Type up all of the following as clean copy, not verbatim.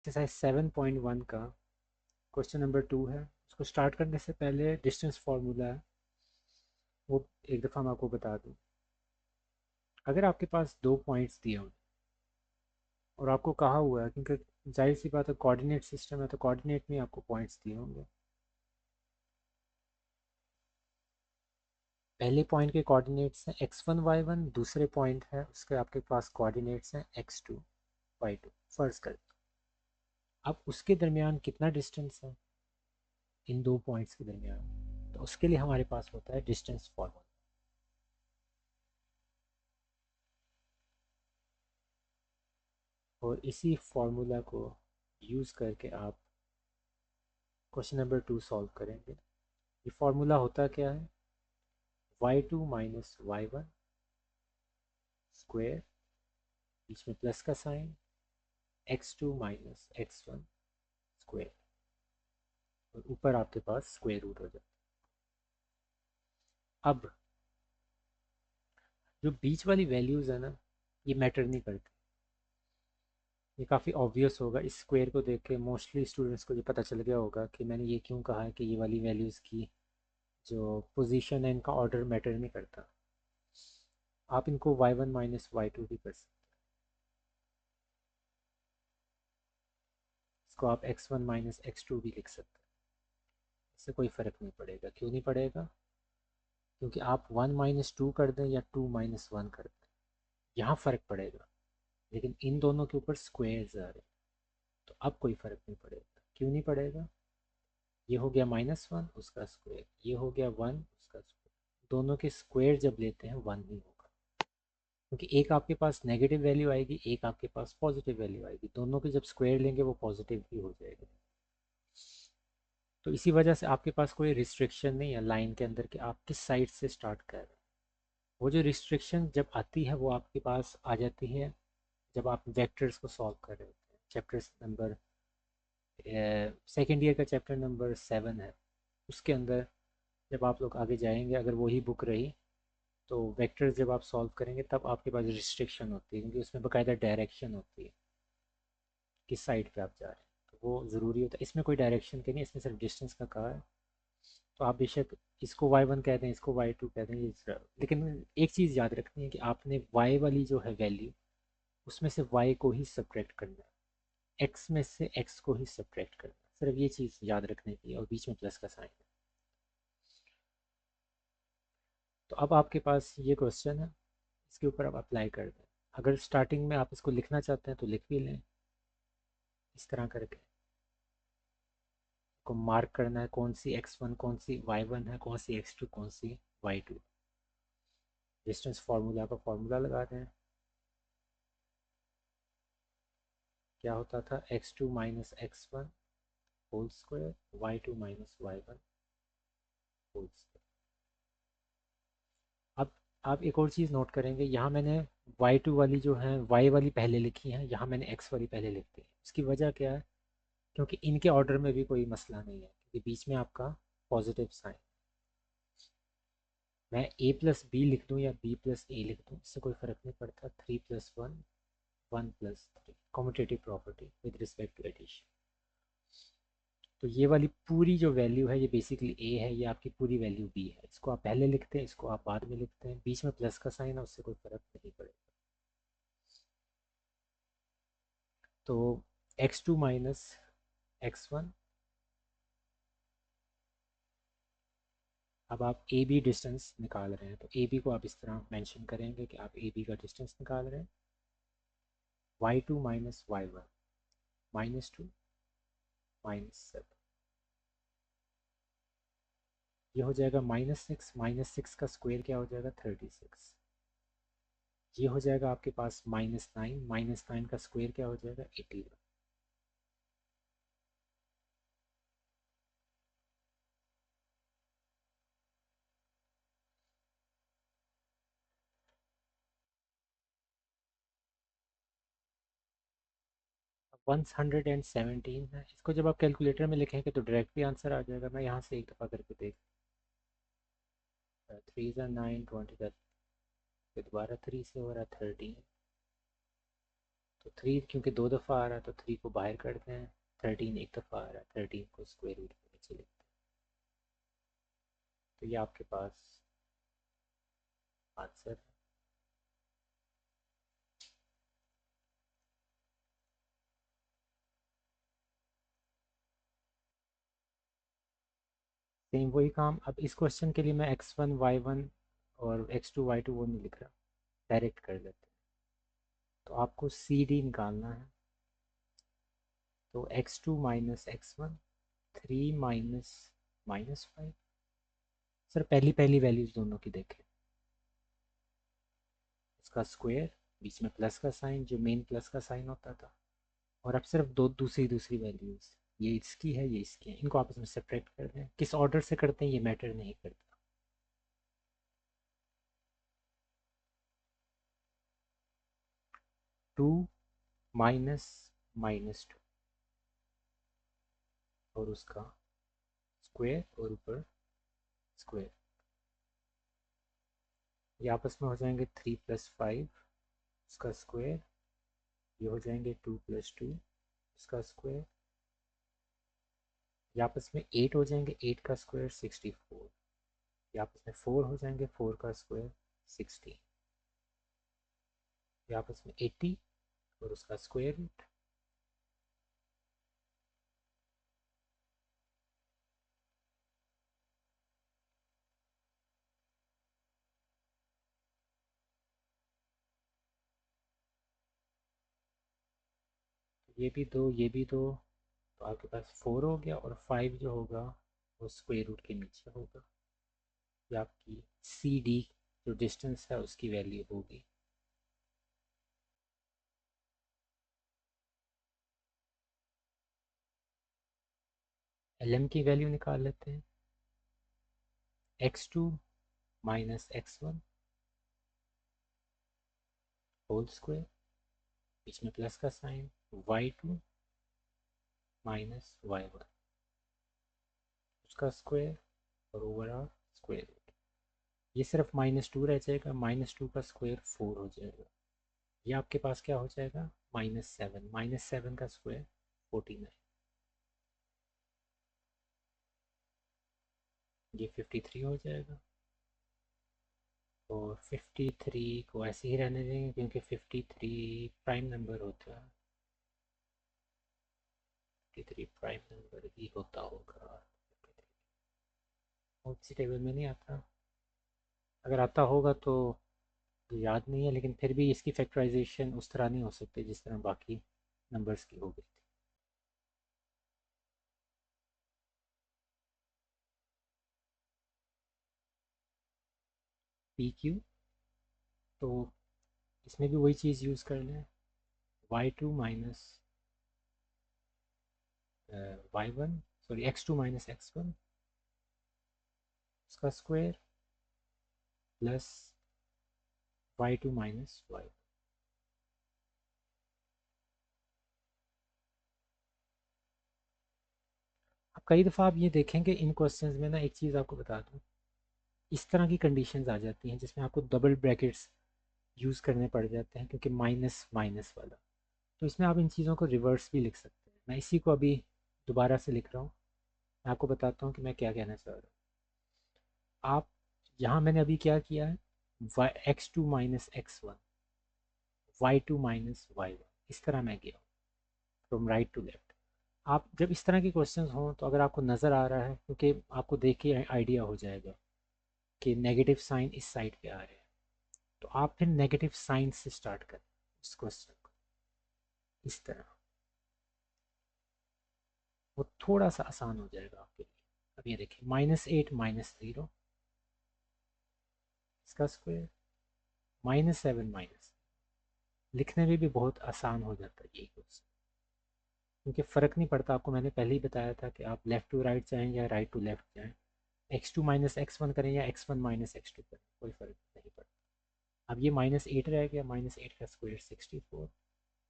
Exercise 7.1 का question number 2 है। उसको स्टार्ट करने से पहले डिस्टेंस फार्मूला है, वो एक दफ़ा मैं आपको बता दूं। अगर आपके पास दो पॉइंट्स दिए हों और आपको कहा हुआ है, क्योंकि जाहिर सी बात है कोऑर्डिनेट सिस्टम है, तो कोऑर्डिनेट में आपको पॉइंट्स दिए होंगे। पहले पॉइंट के कोऑर्डिनेट्स हैं x1 y1, दूसरे पॉइंट है उसके आपके पास कोऑर्डिनेट्स हैं x2 y2। फर्ज कर, अब उसके दरमियान कितना डिस्टेंस है इन दो पॉइंट्स के दरमियान, तो उसके लिए हमारे पास होता है डिस्टेंस फार्मूला। और इसी फार्मूला को यूज़ करके आप क्वेश्चन नंबर 2 सॉल्व करेंगे। ये फार्मूला होता क्या है? y2 माइनस y1 स्क्वायर, बीच में प्लस का sign, x2 minus x1 square, और ऊपर आपके पास स्क्वायर रूट हो जाता है। अब जो बीच वाली वैल्यूज़ है ना, ये मैटर नहीं करती। ये काफ़ी ऑब्वियस होगा, इस स्क्वायर को देख के मोस्टली स्टूडेंट्स को ये पता चल गया होगा कि मैंने ये क्यों कहा है कि ये वाली वैल्यूज़ की जो पोजीशन है इनका ऑर्डर मैटर नहीं करता। आप इनको y1 माइनस y2 भी कर सकते हैं। इसको आप x1 माइनस x2 भी लिख सकते हैं। इससे कोई फ़र्क नहीं पड़ेगा। क्यों नहीं पड़ेगा? क्योंकि आप 1 माइनस टू कर दें या 2 माइनस 1 कर दें, यहाँ फ़र्क पड़ेगा, लेकिन इन दोनों के ऊपर स्क्वायर्स आ रहे हैं, तो अब कोई फ़र्क नहीं पड़ेगा। क्यों नहीं पड़ेगा? ये हो गया -1 उसका स्क्वायर, ये हो गया 1 उसका स्क्वायर, दोनों के स्क्वायर जब लेते हैं 1 ही होगा। क्योंकि एक आपके पास नेगेटिव वैल्यू आएगी, एक आपके पास पॉजिटिव वैल्यू आएगी, दोनों के जब स्क्वायर लेंगे वो पॉजिटिव ही हो जाएगा। तो इसी वजह से आपके पास कोई रिस्ट्रिक्शन नहीं है लाइन के अंदर कि आप किस साइड से स्टार्ट कर रहे हैं। वो जो रिस्ट्रिक्शन जब आती है वो आपके पास आ जाती है जब आप वेक्टर्स को सॉल्व कर रहे होते हैं। चैप्टर्स नंबर सेकेंड ईयर का चैप्टर नंबर 7 है, उसके अंदर जब आप लोग आगे जाएंगे, अगर वही बुक रही, तो वेक्टर्स जब आप सॉल्व करेंगे तब आपके पास रिस्ट्रिक्शन होती है, क्योंकि उसमें बाकायदा डायरेक्शन होती है किस साइड पे आप जा रहे हैं। तो वो ज़रूरी होता है। इसमें कोई डायरेक्शन की नहीं, इसमें सिर्फ डिस्टेंस का कहा है। तो आप बेशक इसको y1 कहते हैं, इसको y2 कहते हैं, लेकिन एक चीज़ याद रखनी है कि आपने y वाली जो है वैल्यू, उसमें से y को ही सब्ट्रैक्ट करना है, x में से x को ही सब्ट्रैक्ट करना है। सिर्फ ये चीज़ याद रखने की है, और बीच में प्लस का साइन है। तो अब आपके पास ये क्वेश्चन है, इसके ऊपर आप अप्लाई कर दें। अगर स्टार्टिंग में आप इसको लिखना चाहते हैं तो लिख भी लें इस तरह करके। को मार्क करना है कौन सी x1 कौन सी y1 है, कौन सी x2 कौन सी y2। डिस्टेंस फार्मूला का फार्मूला लगा दें। क्या होता था? x2 minus x1 whole square, y2 minus y1 whole square. अब आप एक और चीज़ नोट करेंगे, यहाँ मैंने y2 वाली जो है y वाली पहले लिखी है, यहाँ मैंने x वाली पहले लिख दी है। इसकी वजह क्या है? क्योंकि इनके ऑर्डर में भी कोई मसला नहीं है, क्योंकि बीच में आपका पॉजिटिव साइन। मैं a प्लस बी लिख दूँ या b प्लस ए लिख दूँ, इससे कोई फ़र्क नहीं पड़ता। 3 plus 1 1 plus 3, commutative property with respect to addition. तो ये वाली पूरी जो वैल्यू है ये बेसिकली a है, ये आपकी पूरी वैल्यू b है। इसको आप पहले लिखते हैं, इसको आप बाद में लिखते हैं, बीच में प्लस का साइन है, उससे कोई फ़र्क नहीं पड़ेगा। तो x2 माइनस x1। अब आप ए बी डिस्टेंस निकाल रहे हैं, तो ए बी को आप इस तरह मेंशन करेंगे कि आप ए बी का डिस्टेंस निकाल रहे हैं। y2 माइनस y1 -2 -7, ये हो जाएगा -6। -6 का स्क्वायर क्या हो जाएगा? 36। ये हो जाएगा आपके पास -9। -9 का स्क्वायर क्या हो जाएगा? 81। 117 है। इसको जब आप कैलकुलेटर में लिखेंगे तो डायरेक्ट भी आंसर आ जाएगा। मैं यहाँ से एक दफ़ा करके देख, 3 ज़ा 9 20, फिर दोबारा 3 से हो रहा है 13, तो 3 क्योंकि 2 दफ़ा आ रहा है तो 3 को बाहर करते हैं, 13 एक दफ़ा आ रहा है, 13 को स्क्वायर रूट के नीचे लिखते हैं। तो ये आपके पास आंसर है। सेम वही काम, अब इस क्वेश्चन के लिए मैं x1 y1 और x2 y2 वो नहीं लिख रहा, डायरेक्ट कर देते हैं। तो आपको सी डी निकालना है। तो x2 minus x1, 3 minus -5। Sir पहली पहली वैल्यूज दोनों की देखें, इसका स्क्वायर, बीच में प्लस का साइन जो मेन प्लस का साइन होता था, और अब सिर्फ दो दूसरी दूसरी वैल्यूज, ये इसकी है ये इसकी है, इनको आपस में सेपरेट कर दें। किस ऑर्डर से करते हैं ये मैटर नहीं करता। 2 माइनस -2 और उसका स्क्वायर और ऊपर स्क्वायर, ये आपस में हो जाएंगे 3 + 5 उसका स्क्वायर, ये हो जाएंगे 2 + 2 इसका स्क्वायर, ये आपस में 8 हो जाएंगे, 8 का स्क्वायर 64, ये आपस में 4 हो जाएंगे, 4 का स्क्वायर 16, ये आपस में 80 और उसका स्क्वायर रूट। ये भी दो ये भी दो, तो आपके पास 4 हो गया, और 5 जो होगा वो स्क्वायर रूट के नीचे होगा। ये आपकी सी डी जो डिस्टेंस है उसकी वैल्यू होगी। एल एम की वैल्यू निकाल लेते हैं। x2 minus x1 whole square, बीच में प्लस का साइन, y2 माइनस y1 उसका स्क्वायर और ओवरऑल स्क्वायर रूट। ये सिर्फ -2 रह जाएगा, -2 का स्क्वायर 4 हो जाएगा। ये आपके पास क्या हो जाएगा, -7, -7 का स्क्वायर 49, ये 53 हो जाएगा। और 53 को ऐसे ही रहने देंगे क्योंकि 53 प्राइम नंबर होता है, 53 प्राइम नंबर ही होता होगा। कौन सी टेबल में नहीं आता, अगर आता होगा तो याद नहीं है, लेकिन फिर भी इसकी फैक्टराइजेशन उस तरह नहीं हो सकती जिस तरह बाकी नंबर्स की हो गई थी। पी क्यू, तो इसमें भी वही चीज़ यूज़ कर लें, y2 minus y1, sorry x2 minus x1 उसका square plus y2 minus y। अब कई दफ़ा आप ये देखेंगे इन क्वेश्चंस में ना, एक चीज़ आपको बता दूँ, इस तरह की कंडीशंस आ जाती हैं जिसमें आपको डबल ब्रैकेट्स यूज़ करने पड़ जाते हैं क्योंकि माइनस माइनस वाला। तो इसमें आप इन चीज़ों को रिवर्स भी लिख सकते हैं। मैं इसी को अभी दोबारा से लिख रहा हूँ, मैं आपको बताता हूँ कि मैं क्या कहना चाह रहा हूँ। आप यहाँ मैंने अभी क्या किया है, x2 minus x1, y2 minus y1, इस तरह मैं गया फ्रॉम राइट टू लेफ्ट। आप जब इस तरह के क्वेश्चंस हों तो अगर आपको नज़र आ रहा है, क्योंकि आपको देख के आइडिया हो जाएगा कि नेगेटिव साइन इस साइड पे आ रहे हैं, तो आप फिर नेगेटिव साइन से स्टार्ट करें इस क्वेश्चन को, इस तरह वो थोड़ा सा आसान हो जाएगा आपके लिए। अब ये देखिए -8 -0 इसका स्क्वायर, -7 माइनस, लिखने में भी बहुत आसान हो जाता है ये क्वेश्चन, क्योंकि फ़र्क नहीं पड़ता। आपको मैंने पहले ही बताया था कि आप लेफ़्ट टू राइट जाएँ या राइट टू लेफ़्ट जाएँ, x2 माइनस x1 करें या x1 माइनस x2 करें, कोई फ़र्क नहीं पड़ता। अब ये -8 रह गया, -8 का स्क्वायर 64,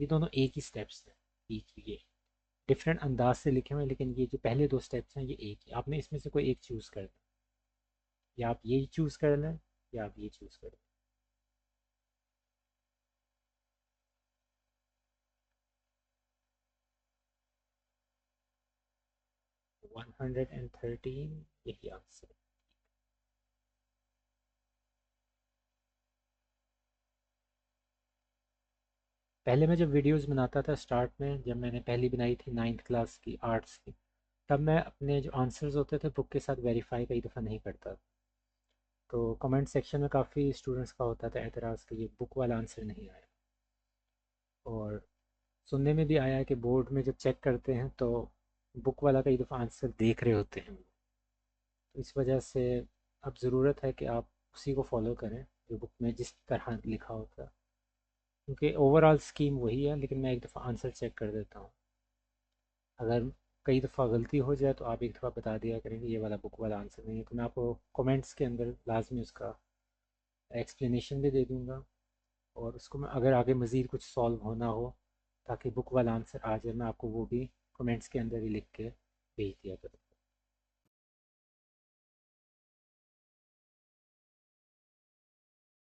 ये दोनों एक ही स्टेप्स हैं, एक ही, ये डिफरेंट अंदाज से लिखे हुए हैं, लेकिन ये जो पहले दो स्टेप्स हैं ये एक ही। आपने इसमें से कोई एक चूज़ कर लें, या आप ये चूज़ कर लें या आप ये चूज़ कर लें। 113 यही आंसर। पहले मैं जब वीडियोस बनाता था स्टार्ट में, जब मैंने पहली बनाई थी 9th क्लास की आर्ट्स की, तब मैं अपने जो आंसर्स होते थे बुक के साथ वेरीफाई कई दफ़ा नहीं करता। तो कमेंट सेक्शन में काफ़ी स्टूडेंट्स का होता था एतराज़ कि ये बुक वाला आंसर नहीं आया। और सुनने में भी आया है कि बोर्ड में जब चेक करते हैं तो बुक वाला कई दफ़ा आंसर देख रहे होते हैं। तो इस वजह से अब ज़रूरत है कि आप उसी को फॉलो करें जो बुक में जिस तरह लिखा होता है, क्योंकि ओवरऑल स्कीम वही है, लेकिन मैं एक दफ़ा आंसर चेक कर देता हूँ। अगर कई दफ़ा गलती हो जाए तो आप एक दफ़ा बता दिया करेंगे ये वाला बुक वाला आंसर नहीं है, तो मैं आपको कमेंट्स के अंदर लाजमी उसका एक्सप्लेनेशन भी दे दूँगा। और उसको मैं अगर आगे मज़ीद कुछ सॉल्व होना हो ताकि बुक वाला आंसर आ जाए, मैं आपको वो भी कमेंट्स के अंदर ही लिख के भेज दिया करूँ।